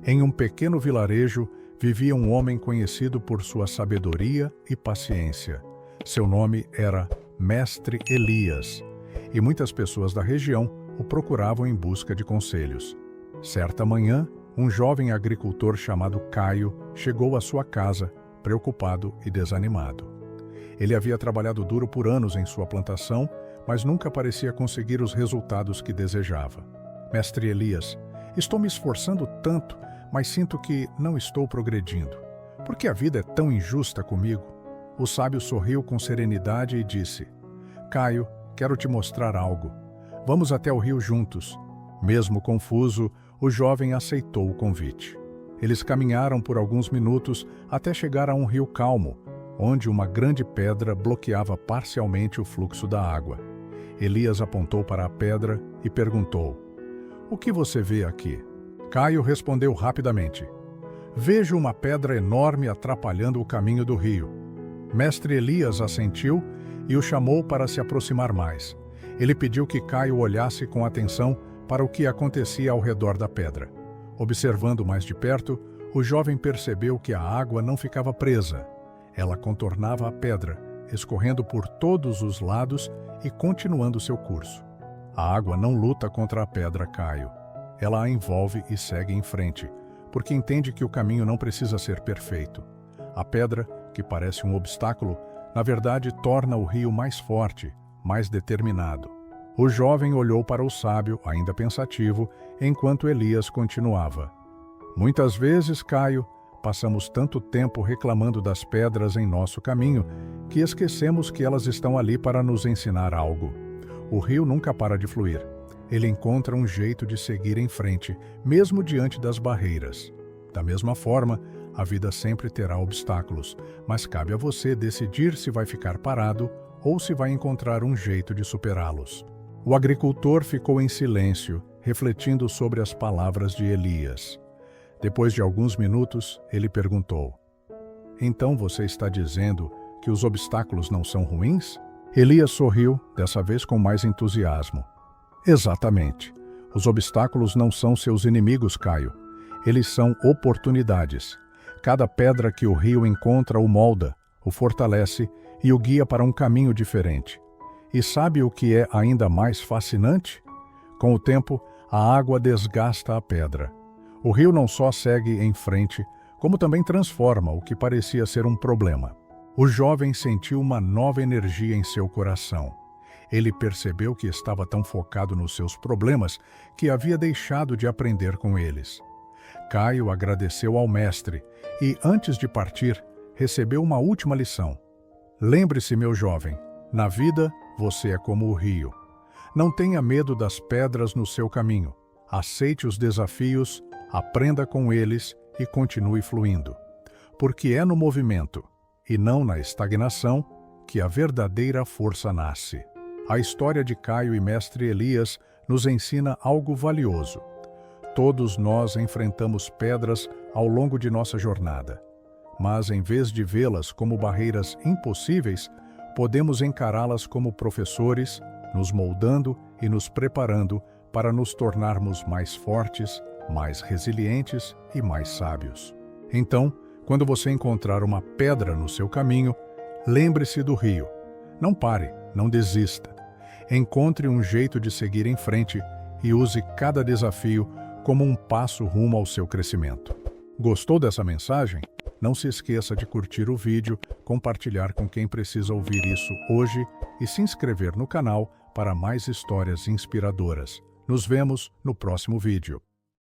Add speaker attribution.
Speaker 1: Em um pequeno vilarejo vivia um homem conhecido por sua sabedoria e paciência. Seu nome era Mestre Elias, e muitas pessoas da região o procuravam em busca de conselhos. Certa manhã, um jovem agricultor chamado Caio chegou à sua casa, preocupado e desanimado. Ele havia trabalhado duro por anos em sua plantação, mas nunca parecia conseguir os resultados que desejava. Mestre Elias, estou me esforçando tanto, mas sinto que não estou progredindo. Por que a vida é tão injusta comigo? O sábio sorriu com serenidade e disse: Caio, quero te mostrar algo. Vamos até o rio juntos. Mesmo confuso, o jovem aceitou o convite. Eles caminharam por alguns minutos até chegar a um rio calmo, onde uma grande pedra bloqueava parcialmente o fluxo da água. Elias apontou para a pedra e perguntou: O que você vê aqui? Caio respondeu rapidamente: Vejo uma pedra enorme atrapalhando o caminho do rio. Mestre Elias assentiu e o chamou para se aproximar mais. Ele pediu que Caio olhasse com atenção para o que acontecia ao redor da pedra. Observando mais de perto, o jovem percebeu que a água não ficava presa. Ela contornava a pedra, escorrendo por todos os lados e continuando seu curso. A água não luta contra a pedra, Caio. Ela a envolve e segue em frente, porque entende que o caminho não precisa ser perfeito. A pedra, que parece um obstáculo, na verdade torna o rio mais forte, mais determinado. O jovem olhou para o sábio, ainda pensativo, enquanto Elias continuava: Muitas vezes, Caio, passamos tanto tempo reclamando das pedras em nosso caminho que esquecemos que elas estão ali para nos ensinar algo. O rio nunca para de fluir. Ele encontra um jeito de seguir em frente, mesmo diante das barreiras. Da mesma forma, a vida sempre terá obstáculos, mas cabe a você decidir se vai ficar parado ou se vai encontrar um jeito de superá-los. O agricultor ficou em silêncio, refletindo sobre as palavras de Elias. Depois de alguns minutos, ele perguntou: Então você está dizendo que os obstáculos não são ruins? Elias sorriu, dessa vez com mais entusiasmo. Exatamente. Os obstáculos não são seus inimigos, Caio. Eles são oportunidades. Cada pedra que o rio encontra o molda, o fortalece e o guia para um caminho diferente. E sabe o que é ainda mais fascinante? Com o tempo, a água desgasta a pedra. O rio não só segue em frente, como também transforma o que parecia ser um problema. O jovem sentiu uma nova energia em seu coração. Ele percebeu que estava tão focado nos seus problemas que havia deixado de aprender com eles. Caio agradeceu ao mestre e, antes de partir, recebeu uma última lição. Lembre-se, meu jovem, na vida você é como o rio. Não tenha medo das pedras no seu caminho. Aceite os desafios, aprenda com eles e continue fluindo. Porque é no movimento, e não na estagnação, que a verdadeira força nasce. A história de Caio e Mestre Elias nos ensina algo valioso. Todos nós enfrentamos pedras ao longo de nossa jornada. Mas, em vez de vê-las como barreiras impossíveis, podemos encará-las como professores, nos moldando e nos preparando para nos tornarmos mais fortes, mais resilientes e mais sábios. Então, quando você encontrar uma pedra no seu caminho, lembre-se do rio. Não pare, não desista. Encontre um jeito de seguir em frente e use cada desafio como um passo rumo ao seu crescimento. Gostou dessa mensagem? Não se esqueça de curtir o vídeo, compartilhar com quem precisa ouvir isso hoje e se inscrever no canal para mais histórias inspiradoras. Nos vemos no próximo vídeo.